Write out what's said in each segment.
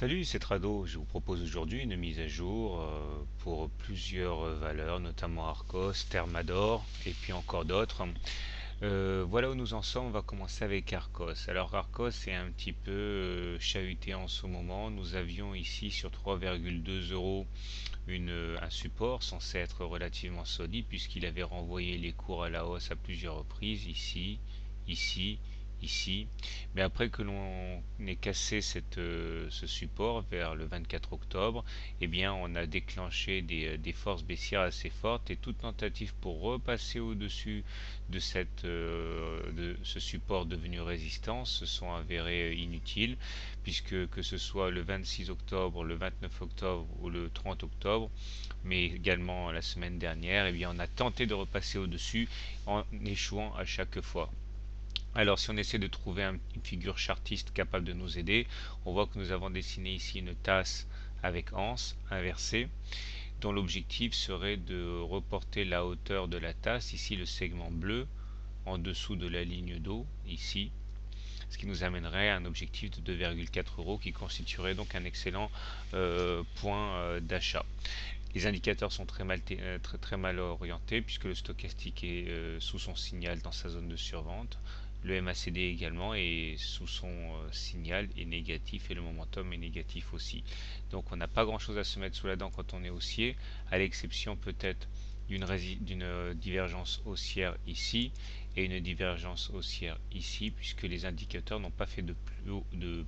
Salut, c'est Trado. Je vous propose aujourd'hui une mise à jour pour plusieurs valeurs, notamment Arcos, Thermador et puis encore d'autres. Voilà où nous en sommes. On va commencer avec Arcos. Alors Arcos est un petit peu chahuté en ce moment. Nous avions ici sur 3,2 euros un support censé être relativement solide puisqu'il avait renvoyé les cours à la hausse à plusieurs reprises ici, ici, ici. Mais après que l'on ait cassé ce support vers le 24 octobre, eh bien on a déclenché des forces baissières assez fortes et toute tentative pour repasser au-dessus de ce support devenu résistance se sont avérées inutiles puisque que ce soit le 26 octobre, le 29 octobre ou le 30 octobre, mais également la semaine dernière, eh bien on a tenté de repasser au-dessus en échouant à chaque fois. Alors si on essaie de trouver une figure chartiste capable de nous aider, on voit que nous avons dessiné ici une tasse avec anse inversée, dont l'objectif serait de reporter la hauteur de la tasse, ici le segment bleu, en dessous de la ligne d'eau, ici, ce qui nous amènerait à un objectif de 2,4 euros qui constituerait donc un excellent point d'achat. Les indicateurs sont très mal orientés puisque le stochastique est sous son signal dans sa zone de survente. Le MACD également est sous son signal est négatif et le momentum est négatif aussi. Donc on n'a pas grand chose à se mettre sous la dent quand on est haussier, à l'exception peut-être d'une divergence haussière ici et une divergence haussière ici puisque les indicateurs n'ont pas fait de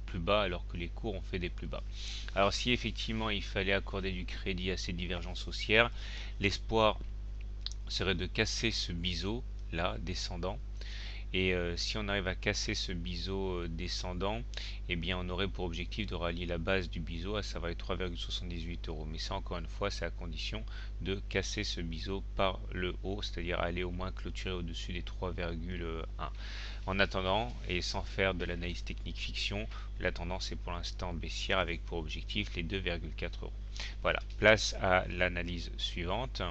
plus bas alors que les cours ont fait des plus bas. Alors si effectivement il fallait accorder du crédit à ces divergences haussières, l'espoir serait de casser ce biseau là descendant. Et si on arrive à casser ce biseau descendant, eh bien on aurait pour objectif de rallier la base du biseau, à savoir les 3,78 euros. Mais ça encore une fois, c'est à condition de casser ce biseau par le haut, c'est-à-dire aller au moins clôturer au-dessus des 3,1. En attendant, et sans faire de l'analyse technique fiction, la tendance est pour l'instant baissière avec pour objectif les 2,4 euros. Voilà, place à l'analyse suivante.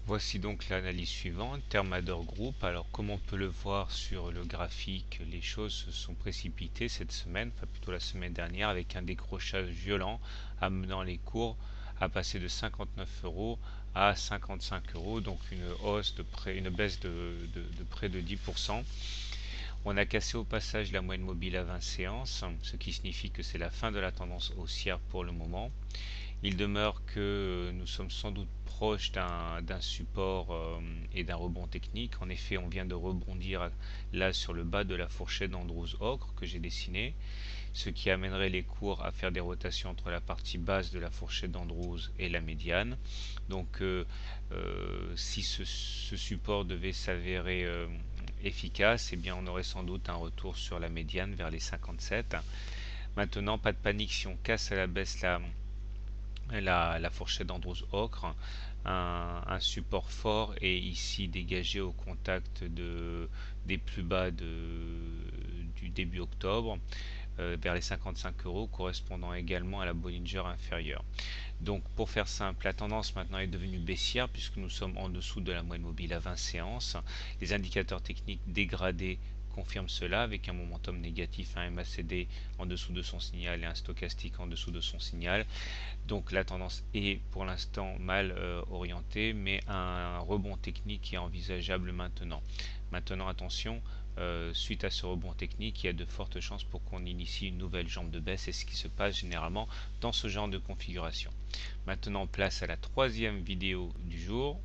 Voici donc l'analyse suivante, Thermador Group. Alors comme on peut le voir sur le graphique, les choses se sont précipitées cette semaine, enfin plutôt la semaine dernière, avec un décrochage violent amenant les cours à passer de 59 euros à 55 euros, donc une baisse de près de 10%. On a cassé au passage la moyenne mobile à 20 séances, ce qui signifie que c'est la fin de la tendance haussière pour le moment. Il demeure que nous sommes sans doute proches d'un support et d'un rebond technique. En effet, on vient de rebondir là sur le bas de la fourchette d'Andrews Ocre que j'ai dessiné, ce qui amènerait les cours à faire des rotations entre la partie basse de la fourchette d'Andrews et la médiane. Donc si ce support devait s'avérer efficace, eh bien on aurait sans doute un retour sur la médiane vers les 57. Maintenant, pas de panique si on casse à la baisse la fourchette d'Andrews Ocre. Un support fort est ici dégagé au contact des plus bas du début octobre, vers les 55 euros, correspondant également à la Bollinger inférieure. Donc pour faire simple, la tendance maintenant est devenue baissière puisque nous sommes en dessous de la moyenne mobile à 20 séances. Les indicateurs techniques dégradés confirment cela avec un momentum négatif, un MACD en dessous de son signal et un stochastique en dessous de son signal. Donc la tendance est pour l'instant mal orientée, mais un rebond technique est envisageable maintenant. Maintenant attention, suite à ce rebond technique, il y a de fortes chances pour qu'on initie une nouvelle jambe de baisse, et ce qui se passe généralement dans ce genre de configuration. Maintenant place à la troisième vidéo du jour.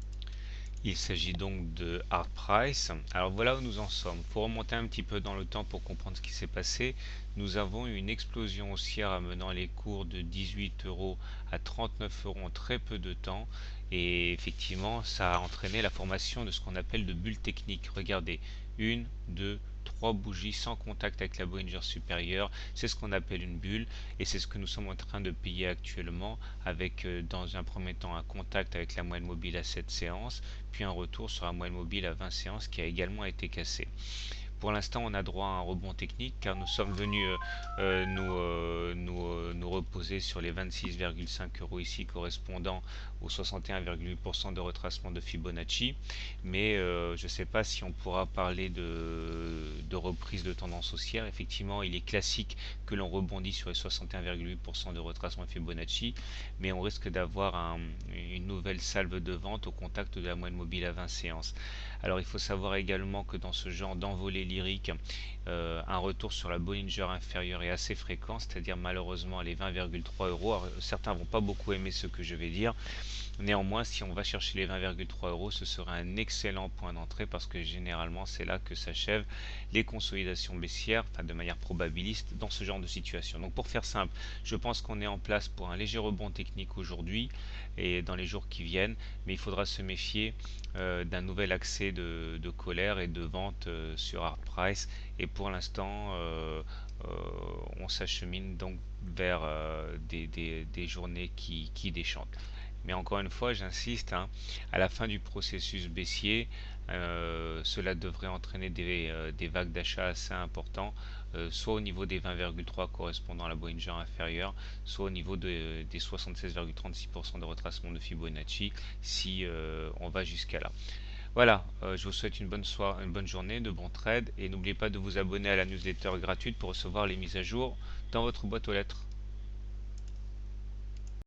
Il s'agit donc de Hard Price. Alors voilà où nous en sommes. Pour remonter un petit peu dans le temps pour comprendre ce qui s'est passé, nous avons eu une explosion haussière amenant les cours de 18 euros à 39 euros en très peu de temps. Et effectivement, ça a entraîné la formation de ce qu'on appelle de bulles techniques. Regardez, une, deux, trois bougies sans contact avec la Bollinger supérieure, c'est ce qu'on appelle une bulle et c'est ce que nous sommes en train de payer actuellement avec dans un premier temps un contact avec la moyenne mobile à 7 séances, puis un retour sur la moyenne mobile à 20 séances qui a également été cassé. Pour l'instant, on a droit à un rebond technique car nous sommes venus nous reposer sur les 26,5 euros ici correspondant aux 61,8% de retracement de Fibonacci. Mais je ne sais pas si on pourra parler de reprise de tendance haussière. Effectivement, il est classique que l'on rebondit sur les 61,8% de retracement de Fibonacci, mais on risque d'avoir une nouvelle salve de vente au contact de la moyenne mobile à 20 séances. Alors il faut savoir également que dans ce genre d'envolée lyrique, un retour sur la Bollinger inférieure est assez fréquent, c'est-à-dire malheureusement les 20,3 euros. Alors, certains vont pas beaucoup aimer ce que je vais dire. Néanmoins, si on va chercher les 20,3 euros, ce serait un excellent point d'entrée parce que généralement c'est là que s'achèvent les consolidations baissières, enfin de manière probabiliste dans ce genre de situation. Donc pour faire simple, je pense qu'on est en place pour un léger rebond technique aujourd'hui et dans les jours qui viennent, mais il faudra se méfier d'un nouvel accès de colère et de vente sur hard price. Et pour l'instant, on s'achemine donc vers des journées qui déchantent. Mais encore une fois, j'insiste, hein, à la fin du processus baissier, cela devrait entraîner des vagues d'achat assez importants, soit au niveau des 20,3 correspondant à la Bollinger inférieure, soit au niveau des 76,36% de retracement de Fibonacci si on va jusqu'à là. Voilà, je vous souhaite une bonne soirée, une bonne journée, de bons trades et n'oubliez pas de vous abonner à la newsletter gratuite pour recevoir les mises à jour dans votre boîte aux lettres.